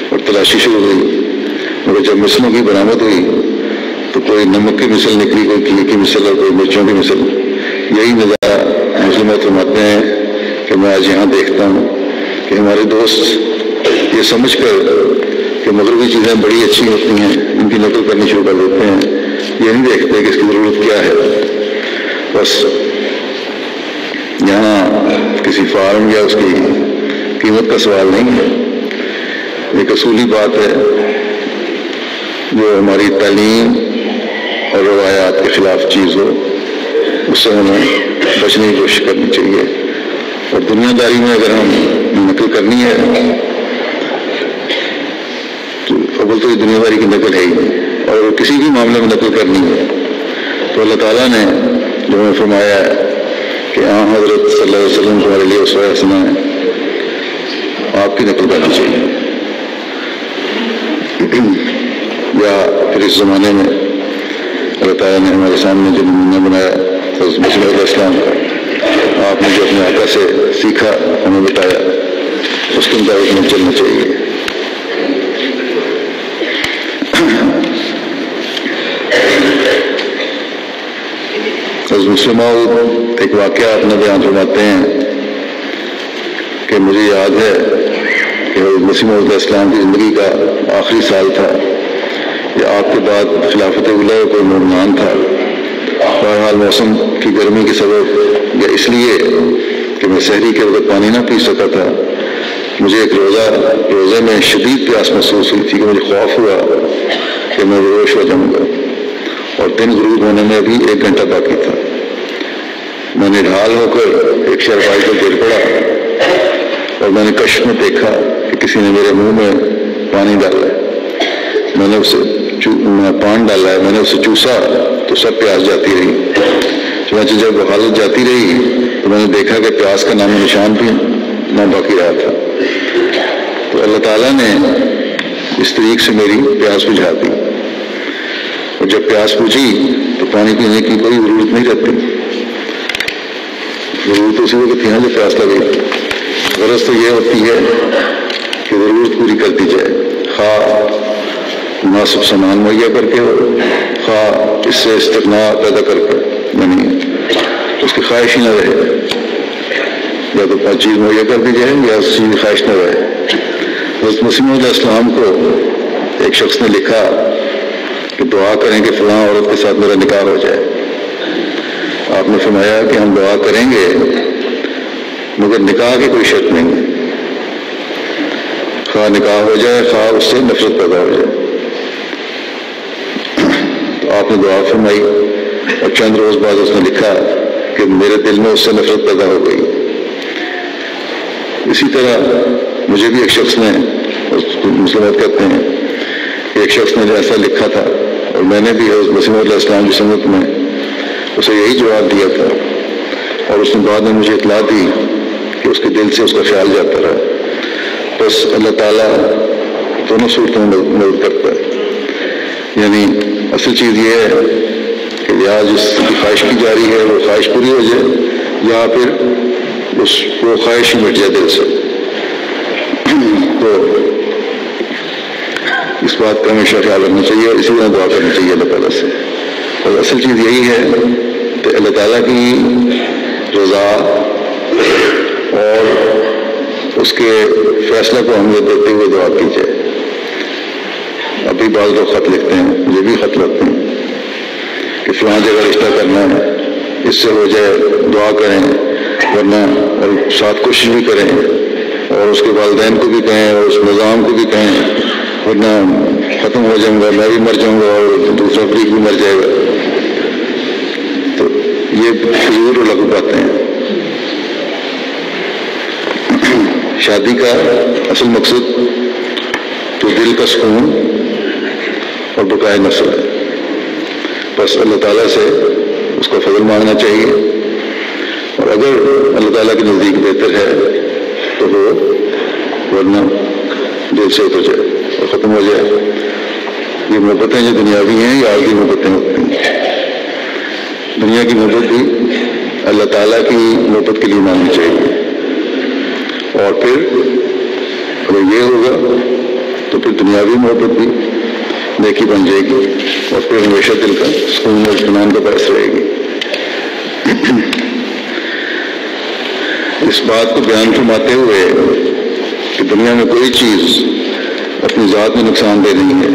اور تلاشی شروع ہوئی، مگر جب مثلوں کی برآمد ہوئی تو کوئی نمک کی مثل نکلی، کوئی گھی کی مثل اور کوئی مرچوں کی مثل۔ یہی نظارہ مسلمات فرماتے ہیں کہ میں آج یہاں دیکھتا ہوں کہ ہمارے دوست یہ سمجھ کر کہ مغربی چیزیں بڑی اچھی ہوتی ہیں ان کی نقل کرنی شروع کر دیتے ہیں، یہ نہیں دیکھتے کہ اس کی ضرورت کیا ہے۔ بس یہاں کسی فارم یا اس کی قیمت کا سوال نہیں ہے، ایک اصولی بات ہے جو ہماری تعلیم اور روایات کے خلاف چیز ہو اس سے ہمیں بچنے کی کوشش کرنی چاہیے۔ اور دنیا داری میں اگر ہم نقل کرنی ہے تو اول تو یہ دنیا داری کی نقل ہے ہی، اور کسی بھی معاملے میں نقل کرنی ہے تو اللہ تعالیٰ نے جو ہمیں فرمایا ہے کہ حضرت صلی اللہ علیہ وسلم تمہارے لیے اسوہ حسنہ ہے، آپ کی نقل کرنی چاہیے۔ یا پھر اس زمانے میں اللہ تعالیٰ نے ہمارے سامنے جو نمونہ بنایا حضرت مسیح علیہ السلام کا، آپ نے جو اپنے آقا سے سیکھا ہمیں بتایا، اس کے مطابق ہمیں چلنا چاہیے۔ حضرت مسلم ایک واقعہ اپنا بیان فرماتے ہیں کہ مجھے یاد ہے کہ حضرت مسیح علیہ السلام کی زندگی کا آخری سال تھا یا آپ کے بعد خلافت اولیٰ کوئی مومنان تھا۔ بہرحال موسم کی گرمی کے سبب یا اس لیے کہ میں سحری کے وقت پانی نہ پی سکا تھا، مجھے ایک روزے میں شدید پیاس محسوس ہوئی تھی کہ مجھے خوف ہوا کہ میں بیہوش ہو جاؤں گا، اور دن غروب ہونے میں ابھی 1 گھنٹہ باقی تھا۔ میں نے ڈھال ہو کر ایک چارپائی پر گر پڑا اور میں نے کشف میں دیکھا کہ کسی نے میرے منہ میں پانی ڈالا ہے، میں نے پان ڈالا ہے، میں نے اسے چوسا تو سب پیاس جاتی رہی۔ چنانچہ جب وہ حالت جاتی رہی تو میں نے دیکھا کہ پیاس کا نام و نشان بھی نہ باقی رہا تھا۔ تو اللہ تعالیٰ نے اس طریق سے میری پیاس بجھا دی، اور جب پیاس بجھی تو پانی پینے کی کوئی ضرورت نہیں رہتی، ضرورت اسی وقت یہاں جب پیاس لگے۔ غرض تو یہ ہوتی ہے کہ ضرورت پوری کر دی جائے، خواہ مناسب سامان مہیا کر کے ہو، خواہ اس سے استغناء پیدا کر کے، یعنی اس کی خواہش ہی نہ رہے، یا تو چیز مہیا کر دی جائے یا اس چیز کی خواہش نہ رہے۔ حضرت مسیح علیہ السلام کو ایک شخص نے لکھا کہ دعا کریں کہ فلاں عورت کے ساتھ میرا نکاح ہو جائے۔ آپ نے فرمایا کہ ہم دعا کریں گے مگر نکاح کی کوئی شرط نہیں، خواہ نکاح ہو جائے خواہ اس سے نفرت پیدا ہو جائے۔ تو آپ نے دعا فرمائی اور چند روز بعد اس نے لکھا کہ میرے دل میں اس سے نفرت پیدا ہو گئی۔ اسی طرح مجھے بھی ایک شخص نے، مسلمات کہتے ہیں، ایک شخص نے ایسا لکھا تھا اور میں نے بھی حضرت مسیح علیہ السلام کی سنت میں اسے یہی جواب دیا تھا، اور اس نے بعد میں مجھے اطلاع دی کہ اس کے دل سے اس کا خیال جاتا رہا۔ بس اللہ تعالیٰ دونوں صورتوں میں مدد کرتا ہے، یعنی اصل چیز یہ ہے کہ یا جس کی خواہش کی جا رہی ہے وہ خواہش پوری ہو جائے، یا پھر وہ خواہش ہی مٹ جائے دل سے. تو اس بات کا ہمیشہ خیال رکھنا چاہیے اور اسی طرح دعا کرنا چاہیے اللہ تعالیٰ سے. اور اصل چیز یہی ہے کہ اللہ تعالیٰ کی رضا اور اس کے فیصلہ کو اہمیت دیتے ہوئے دعا کی جائے. ابھی بعض لوگ خط لکھتے ہیں، مجھے بھی خط لکھتے ہیں کہ فلاں جگہ رشتہ کرنا ہے، اس سے ہو جائے دعا کریں، ورنہ اور ساتھ کوشش بھی کریں اور اس کے والدین کو بھی کہیں اور اس نظام کو بھی کہیں، ورنہ ختم ہو جاؤں گا، میں بھی مر جاؤں گا اور دوسرا فریق بھی مر جائے گا. تو یہ فضول اور لغو باتیں ہیں. شادی کا اصل مقصد تو دل کا سکون اور بقائے نسل ہے. بس اللہ تعالیٰ سے اس کا فضل مانگنا چاہیے، اور اگر اللہ تعالیٰ کے نزدیک بہتر ہے تو وہ، ورنہ دل سے اتر جائے اور ختم ہو جائے. یہ محبتیں جو دنیاوی ہیں یہ آخری محبتیں ہوتی ہیں. دنیا کی محبت بھی اللہ تعالیٰ کی محبت کے لیے مانگنی چاہیے، اور پھر اگر یہ ہوگا تو پھر دنیاوی محبت بھی نیکی بن جائے گی اور پھر ہمیشہ دل کا سکون اور اطمینان کا باعث رہے گی. اس بات کو بیان فرماتے ہوئے کہ دنیا میں کوئی چیز اپنی ذات میں نقصان دہ نہیں ہے،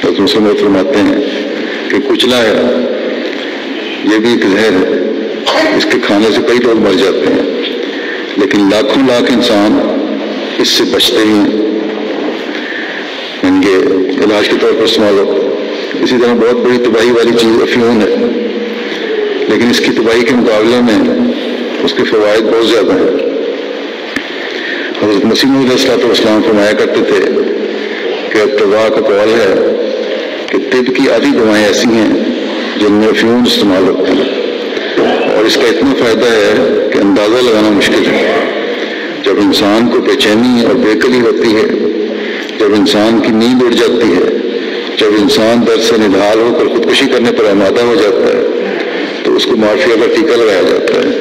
حضرت مسلم فرماتے ہیں کہ کچلا ہے یہ بھی ایک زہر ہے، اس کے کھانے سے کئی لوگ مر جاتے ہیں، لیکن لاکھوں لاکھ انسان اس سے بچتے ہی ہیں، ان کے علاج کے طور پر استعمال ہوتا ہے. اسی طرح بہت بڑی تباہی والی چیز افیون ہے، لیکن اس کی تباہی کے مقابلے میں اس کے فوائد بہت زیادہ ہیں. حضرت مسیح علیہ السلام فرمایا کرتے تھے کہ ابتداء کا قول ہے کہ طب کی آدھی دوائیں ایسی ہیں جن میں افیون استعمال ہوتی ہے، اور اس کا اتنا فائدہ ہے کہ اندازہ لگانا مشکل ہے. جب انسان کو بے چینی اور بے قلی ہوتی ہے، جب انسان کی نیند اڑ جاتی ہے، جب انسان درد سے نڈھال ہو کر خودکشی کرنے پر آمادہ ہو جاتا ہے، تو اس کو مارفیا کا ٹیکہ لگایا جاتا ہے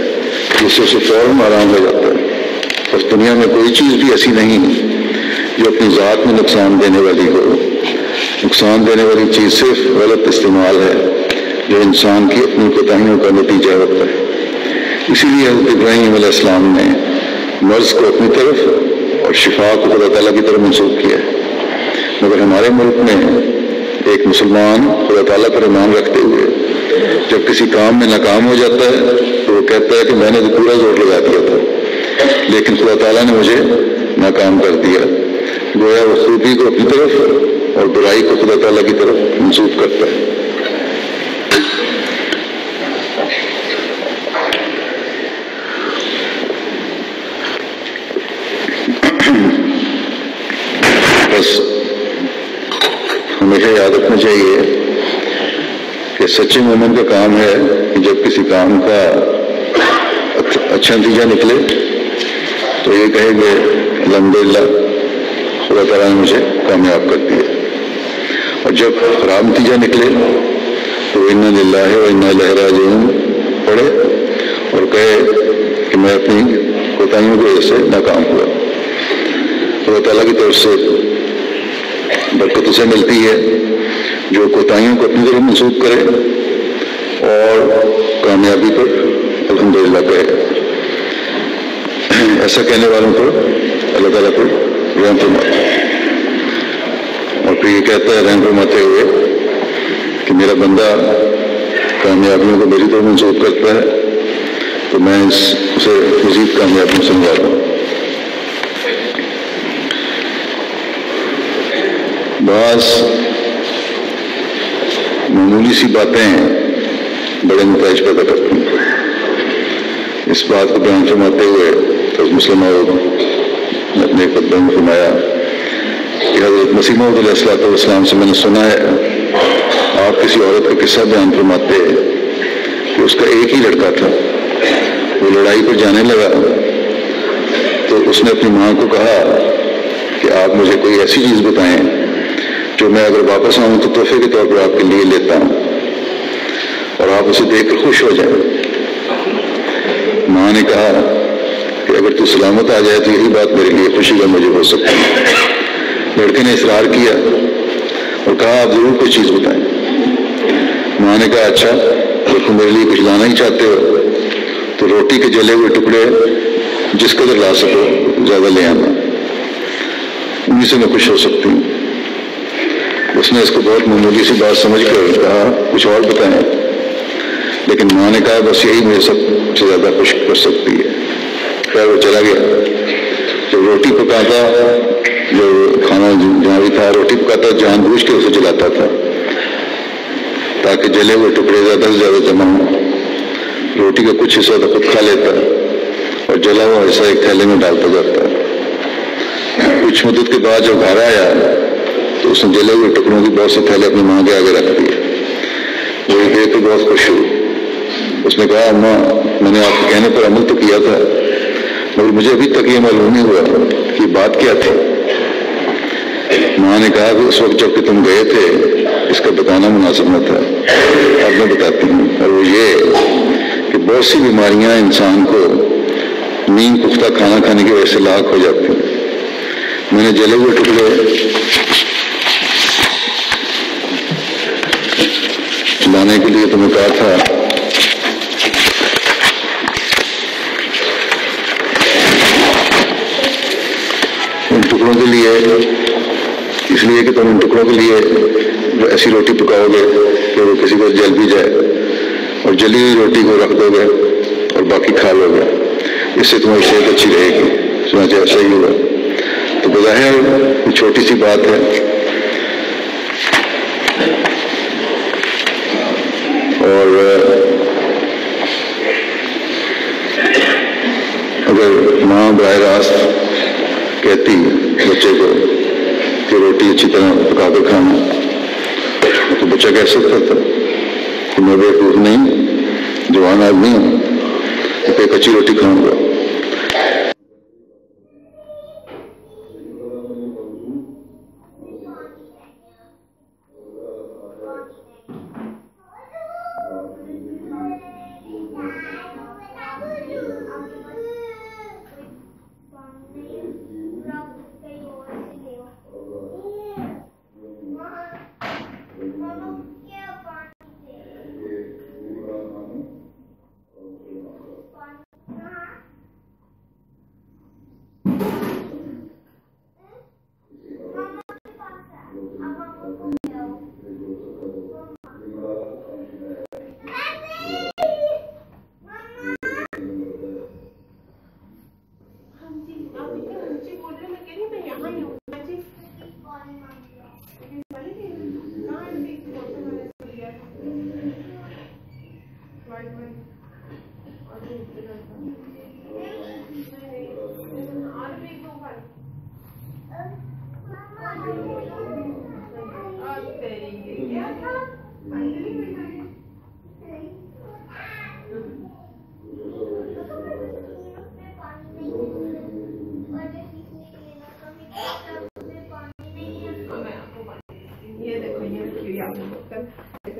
جس سے اسے فوراً آرام ہو جاتا ہے. بس دنیا میں کوئی چیز بھی ایسی نہیں جو اپنی ذات میں نقصان دینے والی ہو. نقصان دینے والی چیز صرف غلط استعمال ہے جو انسان کی اپنی کوتاہیوں کا نتیجہ ہوتا ہے. اسی لیے حضرت ابراہیم علیہ السلام نے مرض کو اپنی طرف اور شفا کو خدا تعالیٰ کی طرف منسوخ کیا ہے. مگر ہمارے ملک میں ایک مسلمان خدا تعالیٰ پر ایمان رکھتے ہوئے جب کسی کام میں ناکام ہو جاتا ہے تو وہ کہتا ہے کہ میں نے تو پورا زور لگا دیا تھا لیکن خدا تعالیٰ نے مجھے ناکام کر دیا. گویا وہ خوبی کو اپنی طرف اور برائی کو خدا تعالیٰ کی طرف منسوخ کرتا ہے. بس ہمیشہ یاد رکھنا چاہیے کہ سچے مومن کا کام ہے کہ جب کسی کام کا اچھا نتیجہ نکلے تو یہ کہے کہ الحمدللہ خدا تعالیٰ نے مجھے کامیاب کر دیا، اور جب خراب نتیجہ نکلے تو انا للہ و انا الیہ راجعون پڑھے اور کہے کہ میں اپنی کوتاہیوں کی وجہ سے ناکام ہوا. خدا تعالیٰ کی طرف سے برکت اسے ملتی ہے جو کوتاہیوں کو اپنی طرف منسوخ کرے اور کامیابی پر الحمدللہ کہے. ایسا کہنے والوں پر اللہ تعالیٰ پر رحم فرماتا ہے، اور پھر یہ کہتا ہے رحم فرماتے ہوئے کہ میرا بندہ کامیابیوں کو میری طرف منسوخ کرتا ہے تو میں اسے مزید کامیابیوں سے نوازتا ہوں. بعض معمولی سی باتیں بڑے نتائج پیدا کرتی ہیں. اس بات کو بیان فرماتے ہوئے حضرت مسلم نے اپنے خطبے میں فرمایا کہ حضرت مسیح موعود علیہ السلام سے میں نے سنا ہے آپ کسی عورت کا قصہ بیان فرماتے کہ اس کا ایک ہی لڑکا تھا، وہ لڑائی پر جانے لگا تو اس نے اپنی ماں کو کہا کہ آپ مجھے کوئی ایسی چیز بتائیں جو میں اگر واپس آؤں تو تحفے کے طور پر آپ کے لیے لیتا ہوں اور آپ اسے دیکھ کر خوش ہو جائیں۔ ماں نے کہا کہ اگر تو سلامت آ جائے تو یہی بات میرے لیے خوشی کا موجب ہو سکتی ہے۔ لڑکے نے اصرار کیا اور کہا آپ ضرور کوئی چیز بتائیں۔ ماں نے کہا اچھا اگر تم میرے لیے کچھ لانا ہی چاہتے ہو تو روٹی کے جلے ہوئے ٹکڑے جس قدر لا سکو زیادہ لے آنا، انہیں سے میں خوش ہو سکتی ہوں۔ اس نے اس کو بہت معمولی سی بات سمجھ کر کہا کچھ اور بتائیں، لیکن ماں نے کہا بس یہی مجھے سب سے زیادہ خوش کر سکتی ہے۔ خیر وہ چلا گیا۔ جب روٹی پکاتا، جو کھانا جہاں بھی تھا روٹی پکاتا جان بوجھ کے اسے جلاتا تھا تاکہ جلے ہوئے ٹکڑے زیادہ سے زیادہ جمع ہوں۔ روٹی کا کچھ حصہ تو خود کھا لیتا اور جلا ہوا حصہ ایک تھیلے میں ڈالتا جاتا۔ کچھ مدت کے بعد جب گھر آیا تو اس نے جلے ہوئے ٹکڑوں کی بہت سے تھیلے اپنی ماں کے آگے رکھ دیے۔ وہ یہ دیکھ کر بہت خوش ہوئی۔ اس نے کہا اماں میں نے آپ کے کہنے پر عمل تو کیا تھا مگر مجھے ابھی تک یہ معلوم نہیں ہوا کہ بات کیا تھی۔ ماں نے کہا کہ اس وقت جب کہ تم گئے تھے اس کا بتانا مناسب نہ تھا، اب میں بتاتی ہوں، اور وہ یہ کہ بہت سی بیماریاں انسان کو نیم پختہ کھانا کھانے کی وجہ سے لاحق ہو جاتی ہیں۔ میں نے جلے ہوئے ٹکڑے لانے کے لیے تمہیں کہا تھا، ان ٹکڑوں کے لیے، اس لیے کہ تم ان ٹکڑوں کے لیے ایسی روٹی پکاؤ گے کہ وہ کسی کو جل بھی جائے اور جلی ہوئی روٹی کو رکھ دو گے اور باقی کھا لو گے، اس سے تمہاری صحت اچھی رہے گی۔ سمجھے ایسا ہی ہوگا۔ تو بظاہر چھوٹی سی بات ہے، اور اگر ماں براہ راست کہتی بچے کو کہ روٹی اچھی طرح پکا کے کھانا تو بچہ کہہ سکتا تھا کہ میں بیوقوف نہیں، جوان آدمی ہوں، ایک اچھی روٹی کھاؤں گا۔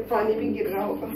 پانی بھی گر رہا ہوگا۔